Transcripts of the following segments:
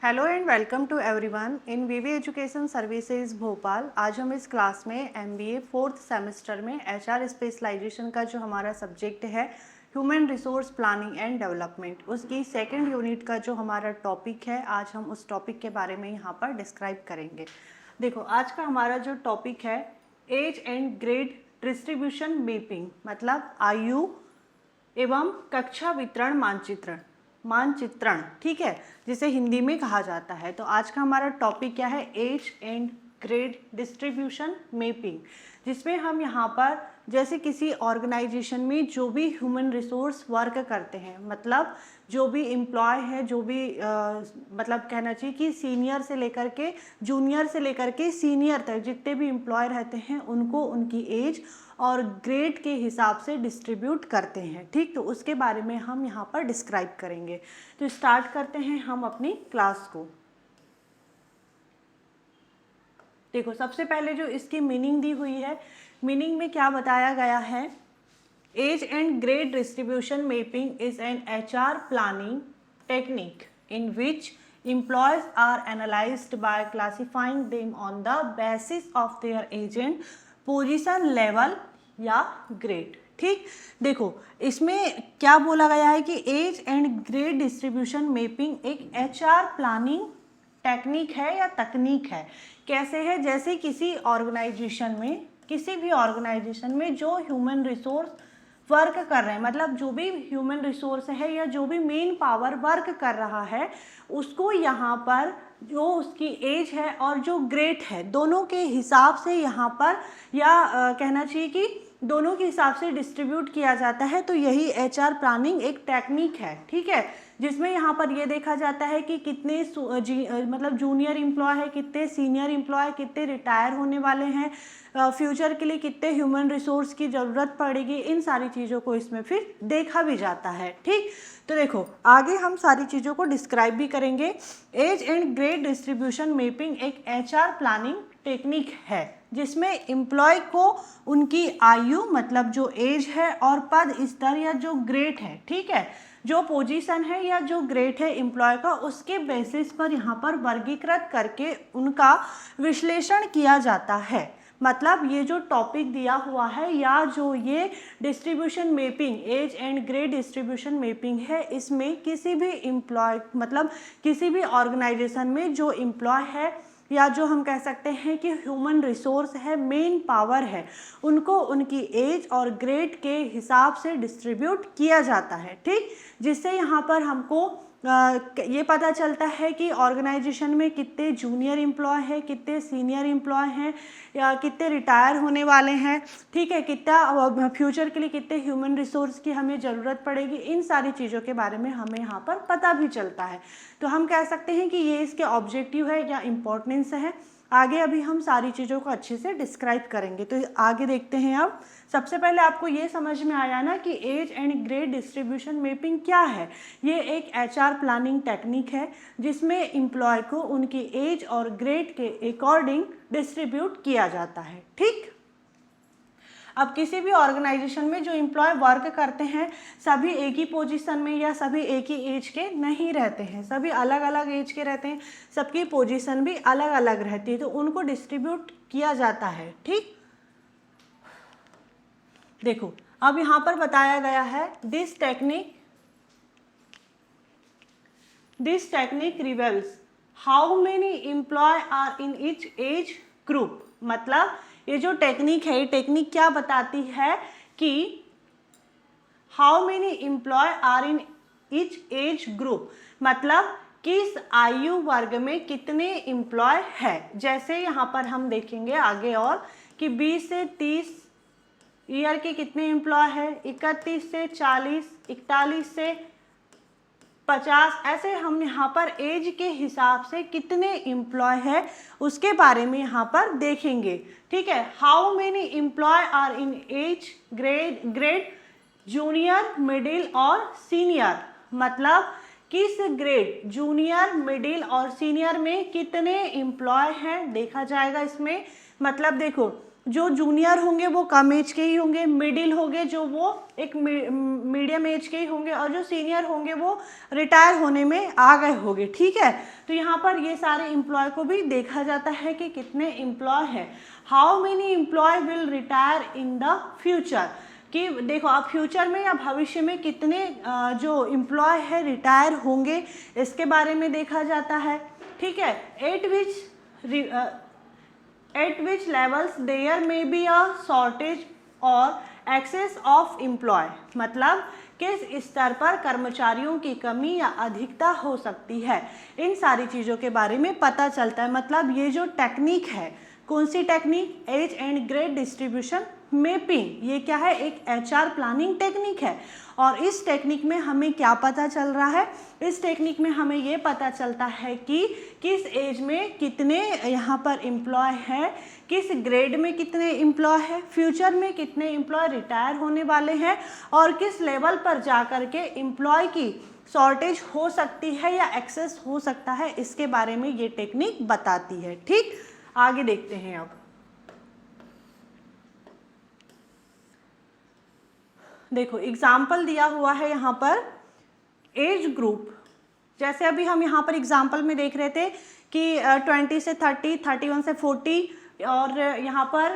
Hello and welcome to everyone in VV education services Bhopal. आज हम इस क्लास में एमबीए फोर्थ सेमेस्टर में एचआर स्पेशलाइजेशन का जो हमारा सब्जेक्ट है human resource planning and development, उसकी सेकंड यूनिट का जो हमारा टॉपिक है, आज हम उस टॉपिक के बारे में यहाँ पर डिस्क्राइब करेंगे। देखो, आज का हमारा जो टॉपिक है age and grade distribution mapping, मतलब आयु एवं कक्षा वितरण मानचित्रण, ठीक है, जिसे हिंदी में कहा जाता है। तो आज का हमारा टॉपिक क्या है? Age and grade distribution mapping, जिसमें हम यहाँ पर जैसे किसी ऑर्गेनाइजेशन में जो भी ह्यूमन रिसोर्स वर्क करते हैं, मतलब जो भी एम्प्लॉय है, जो भी मतलब कहना चाहिए कि सीनियर से लेकर के जूनियर से लेकर के सीनियर तक जितने भी एम्प्लॉय रहते हैं उनको उनकी एज और ग्रेड के हिसाब से डिस्ट्रीब्यूट करते हैं। ठीक, तो उसके बारे में हम यहाँ पर डिस्क्राइब करेंगे। तो स्टार्ट करते हैं हम अपनी क्लास को। देखो, सबसे पहले जो इसकी मीनिंग दी हुई है, मीनिंग में क्या बताया गया है? Age and grade distribution mapping is an HR planning technique in which employees are analyzed by classifying them on the basis of their age and position level या ग्रेड। ठीक, देखो इसमें क्या बोला गया है कि age and grade distribution mapping एक एचआर प्लानिंग टेक्निक है या तकनीक है। कैसे है? जैसे किसी भी ऑर्गेनाइजेशन में जो ह्यूमन रिसोर्स वर्क कर रहे हैं, मतलब जो भी ह्यूमन रिसोर्स है या जो भी मेन पावर वर्क कर रहा है, उसको यहाँ पर जो उसकी एज है और जो ग्रेड है दोनों के हिसाब से यहाँ पर या कहना चाहिए कि दोनों के हिसाब से डिस्ट्रीब्यूट किया जाता है। तो यही एचआर प्लानिंग एक टेक्निक है, ठीक है, जिसमें यहाँ पर ये देखा जाता है कि कितने मतलब जूनियर एम्प्लॉय है, कितने सीनियर एम्प्लॉय, कितने रिटायर होने वाले हैं, फ्यूचर के लिए कितने ह्यूमन रिसोर्स की ज़रूरत पड़ेगी, इन सारी चीज़ों को इसमें फिर देखा भी जाता है। ठीक, तो देखो आगे हम सारी चीज़ों को डिस्क्राइब भी करेंगे। Age and grade distribution mapping एक एचआर प्लानिंग टेक्निक है जिसमें एम्प्लॉय को उनकी आयु, मतलब जो एज है, और पद स्तर या जो ग्रेड है, ठीक है, जो पोजीशन है या जो ग्रेड है एम्प्लॉय का, उसके बेसिस पर यहाँ पर वर्गीकृत करके उनका विश्लेषण किया जाता है। मतलब ये जो टॉपिक दिया हुआ है या जो ये distribution mapping, age and grade distribution mapping है, इसमें किसी भी एम्प्लॉय, मतलब किसी भी ऑर्गेनाइजेशन में जो एम्प्लॉय है या जो हम कह सकते हैं कि ह्यूमन रिसोर्स है, मेन पावर है, उनको उनकी एज और ग्रेड के हिसाब से डिस्ट्रीब्यूट किया जाता है। ठीक, जिससे यहाँ पर हमको ये पता चलता है कि ऑर्गेनाइजेशन में कितने जूनियर एम्प्लॉय हैं, कितने सीनियर एम्प्लॉय हैं, या कितने रिटायर होने वाले हैं, ठीक है, कितना फ्यूचर के लिए कितने ह्यूमन रिसोर्स की हमें ज़रूरत पड़ेगी, इन सारी चीज़ों के बारे में हमें यहाँ पर पता भी चलता है। तो हम कह सकते हैं कि ये इसके ऑब्जेक्टिव है या इम्पोर्टेंस है। आगे अभी हम सारी चीज़ों को अच्छे से डिस्क्राइब करेंगे। तो आगे देखते हैं। अब सबसे पहले आपको ये समझ में आया ना कि age and grade distribution mapping क्या है। ये एक एचआर प्लानिंग टेक्निक है जिसमें एम्प्लॉय को उनकी एज और ग्रेड के अकॉर्डिंग डिस्ट्रीब्यूट किया जाता है। ठीक, अब किसी भी ऑर्गेनाइजेशन में जो एम्प्लॉय वर्क करते हैं, सभी एक ही पोजीशन में या सभी एक ही एज के नहीं रहते हैं, सभी अलग अलग एज के रहते हैं, सबकी पोजीशन भी अलग अलग रहती है, तो उनको डिस्ट्रीब्यूट किया जाता है। ठीक, देखो अब यहाँ पर बताया गया है this technique reveals how many employee are in each age group. मतलब ये जो टेक्निक है, ये टेक्निक क्या बताती है कि how many employee are in each age group, मतलब किस आयु वर्ग में कितने एम्प्लॉय है। जैसे यहाँ पर हम देखेंगे आगे और कि 20 से 30 ईयर के कितने एम्प्लॉय है, 31 से 40, 41 से 50, ऐसे हम यहाँ पर एज के हिसाब से कितने एम्प्लॉय है उसके बारे में यहाँ पर देखेंगे। ठीक है, how many employee are in age grade junior, middle और सीनियर, मतलब किस ग्रेड, जूनियर, मिडिल और सीनियर में कितने एम्प्लॉय हैं देखा जाएगा इसमें। मतलब देखो, जो जूनियर होंगे वो कम एज के ही होंगे, मिडिल होंगे जो वो एक मीडियम एज के ही होंगे, और जो सीनियर होंगे वो रिटायर होने में आ गए होंगे। ठीक है, तो यहाँ पर ये सारे एम्प्लॉय को भी देखा जाता है कि कितने एम्प्लॉय हैं, how many employee will retire in the future, कि देखो आप फ्यूचर में या भविष्य में कितने जो एम्प्लॉय है रिटायर होंगे, इसके बारे में देखा जाता है। ठीक है, at which levels there may be a shortage or excess of employ, मतलब किस स्तर पर कर्मचारियों की कमी या अधिकता हो सकती है, इन सारी चीज़ों के बारे में पता चलता है। मतलब ये जो टेक्निक है, कौन सी technique, age and grade distribution mapping, ये क्या है, एक एचआर प्लानिंग टेक्निक है। और इस टेक्निक में हमें क्या पता चल रहा है, इस टेक्निक में हमें ये पता चलता है कि किस एज में कितने यहाँ पर एम्प्लॉय है, किस ग्रेड में कितने एम्प्लॉय है, फ्यूचर में कितने एम्प्लॉय रिटायर होने वाले हैं, और किस लेवल पर जा कर के एम्प्लॉय की शॉर्टेज हो सकती है या एक्सेस हो सकता है, इसके बारे में ये टेक्निक बताती है। ठीक, आगे देखते हैं। अब देखो एग्जाम्पल दिया हुआ है यहाँ पर एज ग्रुप, जैसे अभी हम यहाँ पर एग्जाम्पल में देख रहे थे कि 20 से 30, 31 से 40, और यहाँ पर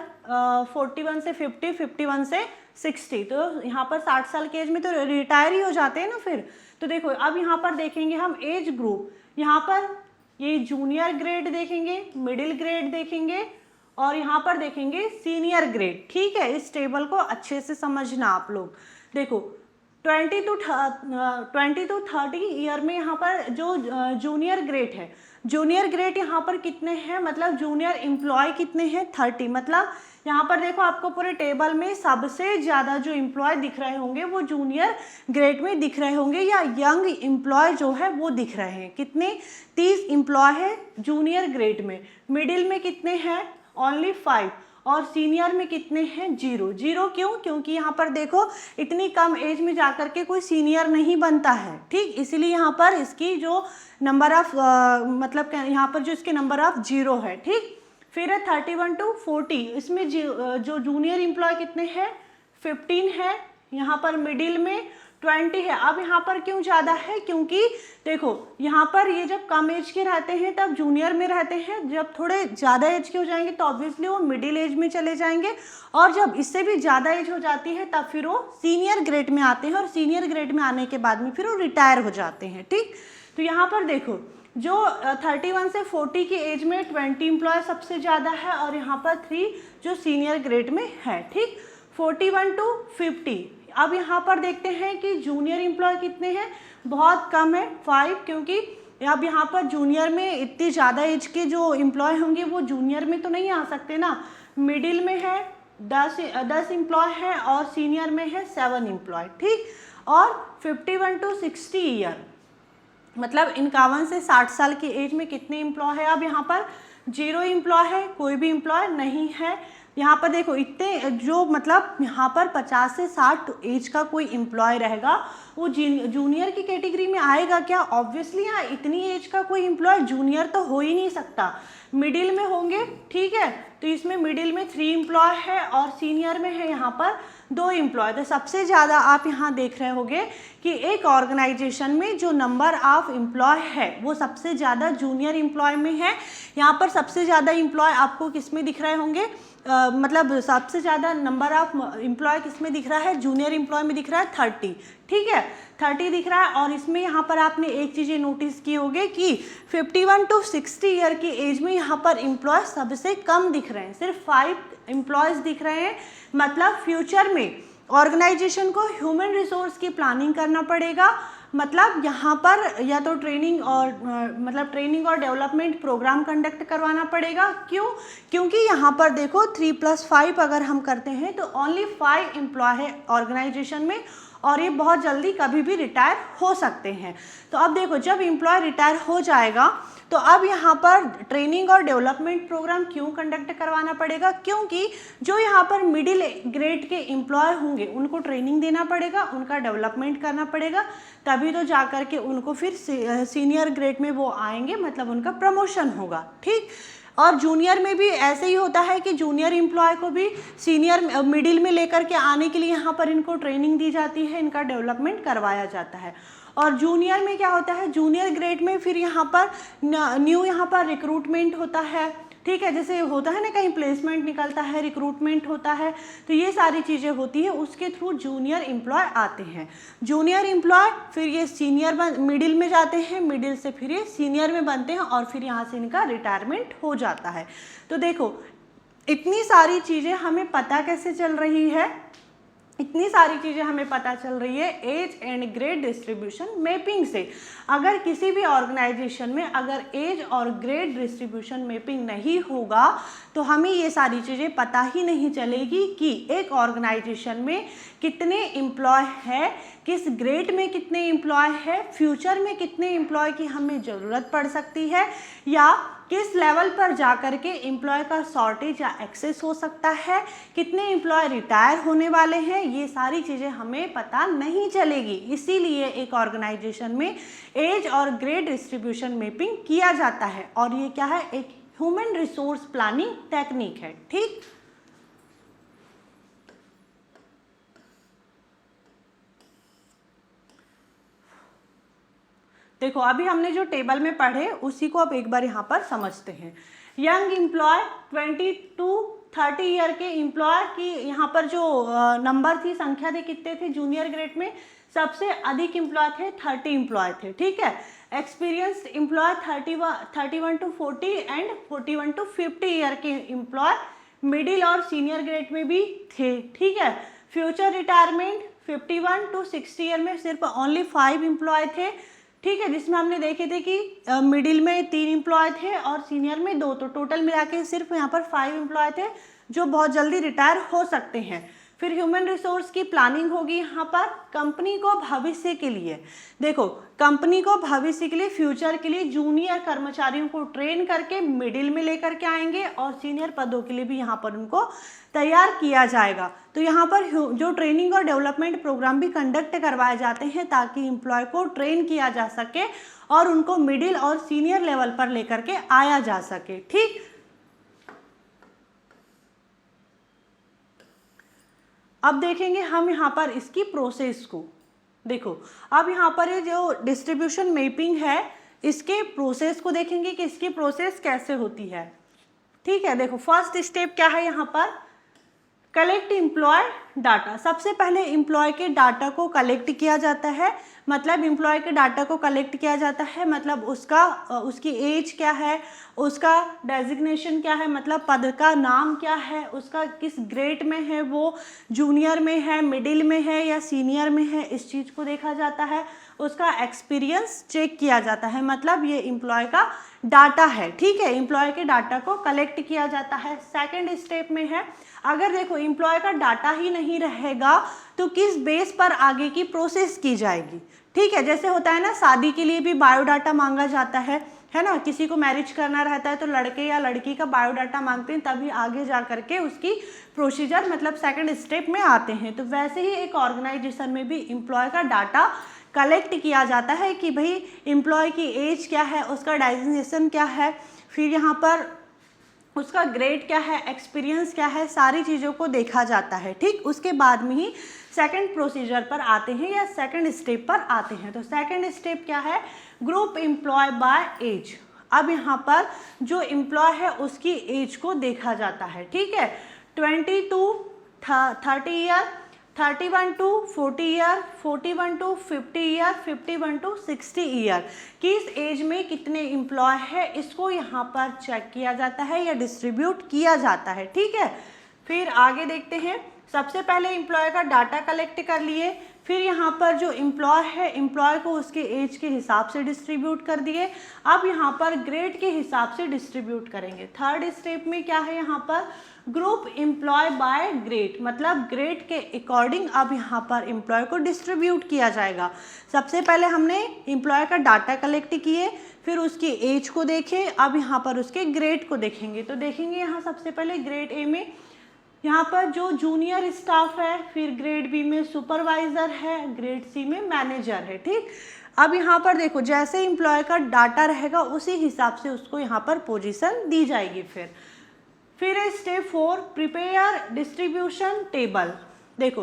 41 से 50, 51 से 60, तो यहाँ पर 60 साल की एज में तो रिटायर ही हो जाते हैं ना फिर। तो देखो अब यहाँ पर देखेंगे हम एज ग्रुप, यहाँ पर ये जूनियर ग्रेड देखेंगे, मिडिल ग्रेड देखेंगे, और यहाँ पर देखेंगे सीनियर ग्रेड। ठीक है, इस टेबल को अच्छे से समझना आप लोग। देखो 20 to 30 ईयर में यहाँ पर जो जूनियर ग्रेड है, जूनियर ग्रेड यहाँ पर कितने हैं, मतलब जूनियर एम्प्लॉय कितने हैं, 30। मतलब यहाँ पर देखो आपको पूरे टेबल में सबसे ज़्यादा जो एम्प्लॉय दिख रहे होंगे वो जूनियर ग्रेड में दिख रहे होंगे, या यंग एम्प्लॉय जो है वो दिख रहे हैं। कितने, 30 एम्प्लॉय है जूनियर ग्रेड में। मिडिल में कितने हैं, ओनली 5, और सीनियर में कितने हैं, 0। 0 क्यों, क्योंकि यहाँ पर देखो इतनी कम एज में जाकर के कोई सीनियर नहीं बनता है। ठीक, इसीलिए यहाँ पर इसकी जो नंबर ऑफ मतलब यहाँ पर जो इसके नंबर ऑफ 0 है। ठीक, फिर है 31 to 40, इसमें जो जूनियर एम्प्लॉय कितने हैं, 15 है, यहाँ पर मिडिल में 20 है। अब यहाँ पर क्यों ज़्यादा है, क्योंकि देखो यहाँ पर ये जब कम एज के रहते हैं तब जूनियर में रहते हैं, जब थोड़े ज़्यादा एज के हो जाएंगे तो ऑब्वियसली वो मिडिल एज में चले जाएंगे, और जब इससे भी ज़्यादा एज हो जाती है तब फिर वो सीनियर ग्रेड में आते हैं, और सीनियर ग्रेड में आने के बाद में फिर वो रिटायर हो जाते हैं। ठीक, तो यहाँ पर देखो जो 31 से 40 की एज में 20 एम्प्लॉय सबसे ज़्यादा है, और यहाँ पर 3 जो सीनियर ग्रेड में है। ठीक, 41 to 50। अब यहाँ पर देखते हैं कि जूनियर एम्प्लॉय कितने हैं, बहुत कम है, 5, क्योंकि अब यहाँ पर जूनियर में इतनी ज़्यादा एज के जो एम्प्लॉय होंगे वो जूनियर में तो नहीं आ सकते ना। मिडिल में है 10 एम्प्लॉय है, और सीनियर में है 7 एम्प्लॉय। ठीक, और 51 to 60 ईयर, मतलब 51 से 60 साल की एज में कितने एम्प्लॉय है। अब यहाँ पर 0 एम्प्लॉय है, कोई भी एम्प्लॉय नहीं है। यहाँ पर देखो इतने जो मतलब यहाँ पर 50 से 60 एज का कोई एम्प्लॉय रहेगा वो जूनियर की कैटेगरी में आएगा क्या, ऑब्वियसली यहाँ इतनी एज का कोई एम्प्लॉय जूनियर तो हो ही नहीं सकता। मिडिल में होंगे, ठीक है, तो इसमें मिडिल में 3 एम्प्लॉय है, और सीनियर में है यहाँ पर 2 एम्प्लॉय। तो सबसे ज़्यादा आप यहाँ देख रहे होंगे कि एक ऑर्गेनाइजेशन में जो नंबर ऑफ एम्प्लॉय है वो सबसे ज़्यादा जूनियर एम्प्लॉय में है। यहाँ पर सबसे ज़्यादा एम्प्लॉय आपको किस में दिख रहे होंगे, मतलब सबसे ज़्यादा नंबर ऑफ एम्प्लॉय किस में दिख रहा है, जूनियर एम्प्लॉय में दिख रहा है 30। ठीक है, 30 दिख रहा है। और इसमें यहाँ पर आपने एक चीज़ नोटिस की होगी कि 51 to 60 ईयर की एज में यहाँ पर एम्प्लॉय सबसे कम दिख रहे हैं, सिर्फ 5 एम्प्लॉयज़ दिख रहे हैं। मतलब फ्यूचर में ऑर्गेनाइजेशन को ह्यूमन रिसोर्स की प्लानिंग करना पड़ेगा, मतलब यहाँ पर या तो ट्रेनिंग और डेवलपमेंट प्रोग्राम कंडक्ट करवाना पड़ेगा। क्यों, क्योंकि यहाँ पर देखो 3+5 अगर हम करते हैं तो ओनली 5 एम्प्लॉय है ऑर्गेनाइजेशन में, और ये बहुत जल्दी कभी भी रिटायर हो सकते हैं। तो अब देखो जब एम्प्लॉय रिटायर हो जाएगा तो अब यहाँ पर ट्रेनिंग और डेवलपमेंट प्रोग्राम क्यों कंडक्ट करवाना पड़ेगा, क्योंकि जो यहाँ पर मिडिल ग्रेड के एम्प्लॉय होंगे उनको ट्रेनिंग देना पड़ेगा, उनका डेवलपमेंट करना पड़ेगा, तभी तो जा कर के उनको फिर सीनियर ग्रेड में वो आएंगे, मतलब उनका प्रमोशन होगा। ठीक, और जूनियर में भी ऐसे ही होता है कि जूनियर एम्प्लॉय को भी सीनियर मिडिल में लेकर के आने के लिए यहाँ पर इनको ट्रेनिंग दी जाती है, इनका डेवलपमेंट करवाया जाता है। और जूनियर में क्या होता है, जूनियर ग्रेड में फिर यहाँ पर न्यू यहाँ पर रिक्रूटमेंट होता है, ठीक है, जैसे होता है ना कहीं प्लेसमेंट निकलता है, रिक्रूटमेंट होता है, तो ये सारी चीज़ें होती है, उसके थ्रू जूनियर एम्प्लॉय आते हैं। जूनियर एम्प्लॉय फिर ये सीनियर मिडिल में जाते हैं, मिडिल से फिर ये सीनियर में बनते हैं और फिर यहाँ से इनका रिटायरमेंट हो जाता है। तो देखो इतनी सारी चीज़ें हमें पता कैसे चल रही है, इतनी सारी चीज़ें हमें पता चल रही है age and grade distribution mapping से। अगर किसी भी ऑर्गेनाइजेशन में अगर एज और ग्रेड डिस्ट्रीब्यूशन मैपिंग नहीं होगा तो हमें ये सारी चीज़ें पता ही नहीं चलेगी कि एक ऑर्गेनाइजेशन में कितने एम्प्लॉय है, किस ग्रेड में कितने एम्प्लॉय है, फ्यूचर में कितने एम्प्लॉय की हमें ज़रूरत पड़ सकती है, या किस लेवल पर जाकर के एम्प्लॉय का शॉर्टेज या एक्सेस हो सकता है, कितने एम्प्लॉय रिटायर होने वाले हैं, ये सारी चीज़ें हमें पता नहीं चलेगी। इसीलिए एक ऑर्गेनाइजेशन में एज और ग्रेड डिस्ट्रीब्यूशन मैपिंग किया जाता है और ये क्या है, एक ह्यूमन रिसोर्स प्लानिंग टेक्निक है। ठीक, देखो अभी हमने जो टेबल में पढ़े उसी को अब एक बार यहाँ पर समझते हैं। यंग एम्प्लॉय 20 to 30 ईयर के एम्प्लॉय की यहाँ पर जो नंबर थी, संख्या थी, कितने थे जूनियर ग्रेड में, सबसे अधिक एम्प्लॉय थे 30 एम्प्लॉय थे, ठीक है। Experienced employee 31 to 40 and 41 to 50 year के एम्प्लॉय मिडिल और सीनियर ग्रेड में भी थे, ठीक है। फ्यूचर रिटायरमेंट 51 to 60 ईयर में सिर्फ ओनली 5 एम्प्लॉय थे, ठीक है, जिसमें हमने देखे थे कि मिडिल में 3 एम्प्लॉय थे और सीनियर में 2, तो टोटल मिला के सिर्फ यहाँ पर 5 एम्प्लॉय थे जो बहुत जल्दी रिटायर हो सकते हैं। फिर ह्यूमन रिसोर्स की प्लानिंग होगी यहाँ पर कंपनी को भविष्य के लिए। देखो कंपनी को भविष्य के लिए, फ्यूचर के लिए जूनियर कर्मचारियों को ट्रेन करके मिडिल में लेकर के आएंगे और सीनियर पदों के लिए भी यहाँ पर उनको तैयार किया जाएगा। तो यहाँ पर जो ट्रेनिंग और डेवलपमेंट प्रोग्राम भी कंडक्ट करवाए जाते हैं ताकि एम्प्लॉय को ट्रेन किया जा सके और उनको मिडिल और सीनियर लेवल पर लेकर के आया जा सके। ठीक, अब देखेंगे हम यहाँ पर इसकी प्रोसेस को। देखो अब यहाँ पर ये जो डिस्ट्रीब्यूशन मैपिंग है इसके प्रोसेस को देखेंगे कि इसकी प्रोसेस कैसे होती है। ठीक है, देखो फर्स्ट स्टेप क्या है यहाँ पर, कलेक्ट एम्प्लॉय डाटा। सबसे पहले एम्प्लॉय के डाटा को कलेक्ट किया जाता है, मतलब एम्प्लॉय के डाटा को कलेक्ट किया जाता है मतलब उसकी एज क्या है, उसका डेजिग्नेशन क्या है, मतलब पद का नाम क्या है, उसका किस ग्रेड में है, वो जूनियर में है, मिडिल में है या सीनियर में है, इस चीज़ को देखा जाता है। उसका एक्सपीरियंस चेक किया जाता है, मतलब ये एम्प्लॉय का डाटा है। ठीक है, एम्प्लॉय के डाटा को कलेक्ट किया जाता है। सेकंड स्टेप में है, अगर देखो एम्प्लॉय का डाटा ही नहीं रहेगा तो किस बेस पर आगे की प्रोसेस की जाएगी। ठीक है, जैसे होता है ना शादी के लिए भी बायोडाटा मांगा जाता है ना, किसी को मैरिज करना रहता है तो लड़के या लड़की का बायोडाटा मांगते हैं, तभी आगे जा करके उसकी प्रोसीजर मतलब सेकंड स्टेप में आते हैं। तो वैसे ही एक ऑर्गेनाइजेशन में भी एम्प्लॉय का डाटा कलेक्ट किया जाता है कि भाई एम्प्लॉय की एज क्या है, उसका डेजिग्नेशन क्या है, फिर यहाँ पर उसका ग्रेड क्या है, एक्सपीरियंस क्या है, सारी चीज़ों को देखा जाता है। ठीक, उसके बाद में ही सेकंड प्रोसीजर पर आते हैं या सेकंड स्टेप पर आते हैं। तो सेकंड स्टेप क्या है, ग्रुप एम्प्लॉय बाय एज। अब यहाँ पर जो एम्प्लॉय है उसकी एज को देखा जाता है। ठीक है, 20 to 30 year, 31 to 40 year, 41 to 50 year, 51 to 60 year, किस एज में कितने एम्प्लॉय है इसको यहाँ पर चेक किया जाता है या डिस्ट्रीब्यूट किया जाता है। ठीक है, फिर आगे देखते हैं। सबसे पहले एम्प्लॉय का डाटा कलेक्ट कर लिए, फिर यहाँ पर जो एम्प्लॉय है एम्प्लॉय को उसके एज के हिसाब से डिस्ट्रीब्यूट कर दिए। अब यहाँ पर ग्रेड के हिसाब से डिस्ट्रीब्यूट करेंगे। थर्ड स्टेप में क्या है, यहाँ पर ग्रुप एम्प्लॉय बाय ग्रेड, मतलब ग्रेड के अकॉर्डिंग अब यहाँ पर एम्प्लॉय को डिस्ट्रीब्यूट किया जाएगा। सबसे पहले हमने एम्प्लॉय का डाटा कलेक्ट किए, फिर उसकी एज को देखे, अब यहाँ पर उसके ग्रेड को देखेंगे। तो देखेंगे यहाँ सबसे पहले ग्रेड ए में यहाँ पर जो जूनियर स्टाफ है, फिर ग्रेड बी में सुपरवाइज़र है, ग्रेड सी में मैनेजर है। ठीक, अब यहाँ पर देखो जैसे एम्प्लॉय का डाटा रहेगा उसी हिसाब से उसको यहाँ पर पोजीशन दी जाएगी। फिर है स्टेप 4, प्रिपेयर डिस्ट्रीब्यूशन टेबल। देखो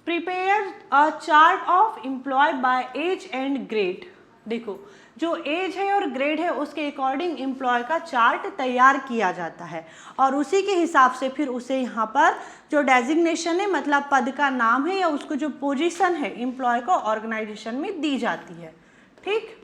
prepare a chart of employee by age and grade. देखो जो एज है और ग्रेड है उसके अकॉर्डिंग एम्प्लॉय का चार्ट तैयार किया जाता है और उसी के हिसाब से फिर उसे यहाँ पर जो डेजिग्नेशन है मतलब पद का नाम है या उसको जो पोजीशन है एम्प्लॉय को ऑर्गेनाइजेशन में दी जाती है। ठीक,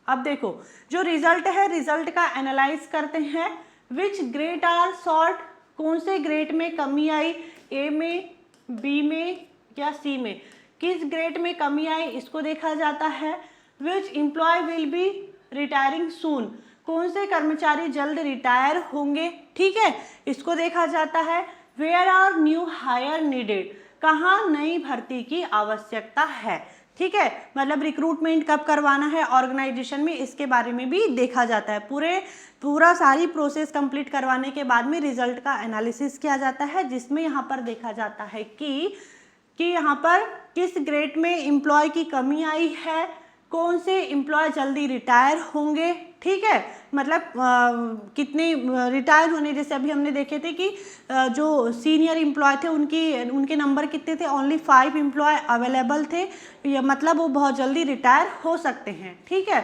अब देखो जो रिजल्ट है रिजल्ट का एनालाइज करते हैं। विच ग्रेड आर शॉर्ट, कौन से ग्रेड में कमी आई, ए में, बी में या सी में, किस ग्रेड में कमी आई इसको देखा जाता है। विच एम्प्लॉय विल बी रिटायरिंग सून, कौन से कर्मचारी जल्द रिटायर होंगे, ठीक है, इसको देखा जाता है। Where are new hire needed, कहाँ नई भर्ती की आवश्यकता है, ठीक है, मतलब रिक्रूटमेंट कब करवाना है ऑर्गेनाइजेशन में इसके बारे में भी देखा जाता है। पूरा सारी प्रोसेस कंप्लीट करवाने के बाद में रिजल्ट का एनालिसिस किया जाता है जिसमें यहाँ पर देखा जाता है कि यहाँ पर किस ग्रेड में एम्प्लॉय की कमी आई है, कौन से एम्प्लॉय जल्दी रिटायर होंगे, ठीक है, मतलब कितने रिटायर होने, जैसे अभी हमने देखे थे कि जो सीनियर एम्प्लॉय थे उनके नंबर कितने थे, ओनली 5 एम्प्लॉय अवेलेबल थे, मतलब वो बहुत जल्दी रिटायर हो सकते हैं। ठीक है,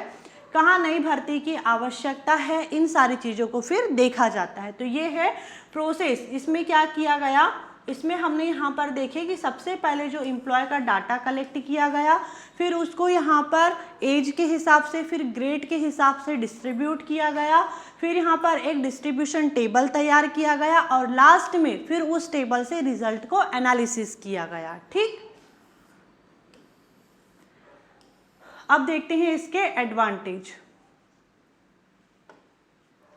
कहाँ नई भर्ती की आवश्यकता है, इन सारी चीज़ों को फिर देखा जाता है। तो ये है प्रोसेस। इसमें क्या किया गया, इसमें हमने यहाँ पर देखे कि सबसे पहले जो एम्प्लॉय का डाटा कलेक्ट किया गया, फिर उसको यहाँ पर एज के हिसाब से, फिर ग्रेड के हिसाब से डिस्ट्रीब्यूट किया गया, फिर यहाँ पर एक डिस्ट्रीब्यूशन टेबल तैयार किया गया और लास्ट में फिर उस टेबल से रिजल्ट को एनालिसिस किया गया। ठीक, अब देखते हैं इसके एडवांटेज।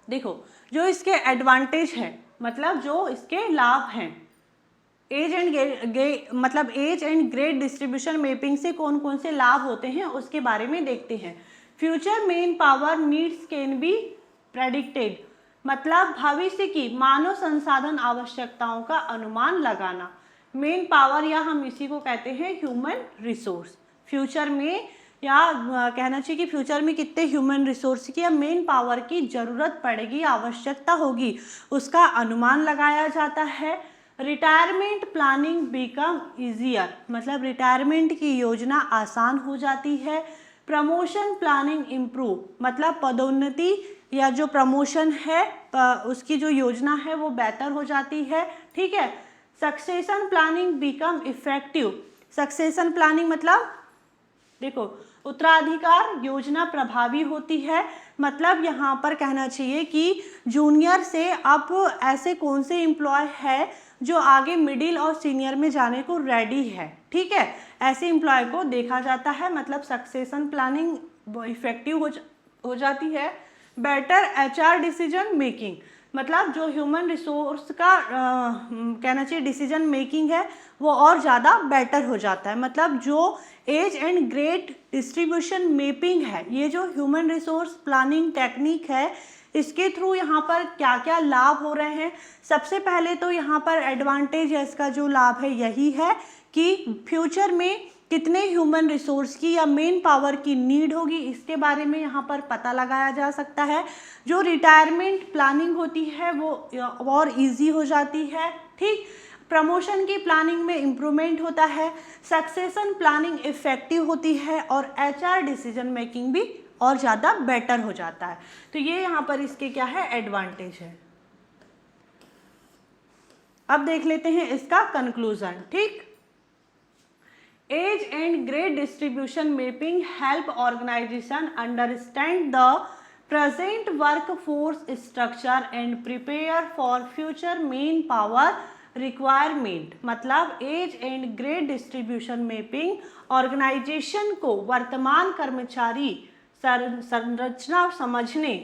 देखो जो इसके एडवांटेज है मतलब जो इसके लाभ हैं, age and grade distribution mapping से कौन कौन से लाभ होते हैं उसके बारे में देखते हैं। Future man power needs can be predicted, मतलब भविष्य की मानव संसाधन आवश्यकताओं का अनुमान लगाना। मेन पावर या हम इसी को कहते हैं ह्यूमन रिसोर्स। फ्यूचर में या कहना चाहिए कि फ्यूचर में कितने ह्यूमन रिसोर्स की या मेन पावर की जरूरत पड़ेगी, आवश्यकता होगी, उसका अनुमान लगाया जाता है। रिटायरमेंट प्लानिंग बिकम ईजियर, मतलब रिटायरमेंट की योजना आसान हो जाती है। प्रमोशन प्लानिंग इम्प्रूव, मतलब पदोन्नति या जो प्रमोशन है उसकी जो योजना है वो बेहतर हो जाती है। ठीक है, succession planning become effective. Succession planning मतलब देखो उत्तराधिकार योजना प्रभावी होती है, मतलब यहाँ पर कहना चाहिए कि जूनियर से अब ऐसे कौन से एम्प्लॉय है जो आगे मिडिल और सीनियर में जाने को रेडी है। ठीक है, ऐसे एम्प्लॉय को देखा जाता है, मतलब सक्सेशन प्लानिंग इफेक्टिव हो जाती है। बेटर HR डिसीजन मेकिंग, मतलब जो ह्यूमन रिसोर्स का कहना चाहिए डिसीजन मेकिंग है वो और ज़्यादा बेटर हो जाता है। मतलब जो age and grade distribution mapping है, ये जो ह्यूमन रिसोर्स प्लानिंग टेक्निक है, इसके थ्रू यहाँ पर क्या क्या लाभ हो रहे हैं। सबसे पहले तो यहाँ पर एडवांटेज है, इसका जो लाभ है यही है कि फ्यूचर में कितने ह्यूमन रिसोर्स की या मेन पावर की नीड होगी इसके बारे में यहाँ पर पता लगाया जा सकता है। जो रिटायरमेंट प्लानिंग होती है वो और इजी हो जाती है। ठीक, प्रमोशन की प्लानिंग में इम्प्रूवमेंट होता है, सक्सेशन प्लानिंग इफेक्टिव होती है और HR डिसीजन मेकिंग भी और ज़्यादा बेटर हो जाता है। तो ये यहाँ पर इसके क्या है एडवांटेज है। अब देख लेते हैं इसका कंक्लूजन। ठीक, age and grade distribution mapping help organisation understand the present workforce structure and prepare for future man power requirement. मतलब age and grade distribution mapping organisation को वर्तमान कर्मचारी संरचना समझने,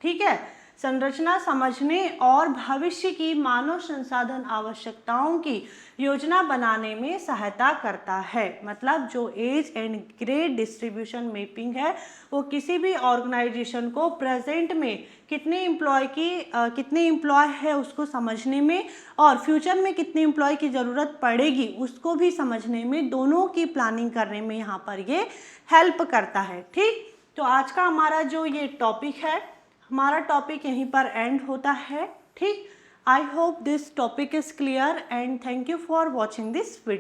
ठीक है, संरचना समझने और भविष्य की मानव संसाधन आवश्यकताओं की योजना बनाने में सहायता करता है। मतलब जो age and grade distribution mapping है वो किसी भी ऑर्गेनाइजेशन को प्रेजेंट में कितने एम्प्लॉय है उसको समझने में और फ्यूचर में कितने एम्प्लॉय की ज़रूरत पड़ेगी उसको भी समझने में, दोनों की प्लानिंग करने में यहाँ पर ये हेल्प करता है। ठीक, तो आज का हमारा जो ये टॉपिक है, हमारा टॉपिक यहीं पर एंड होता है। ठीक, I hope this topic is clear and thank you for watching this video.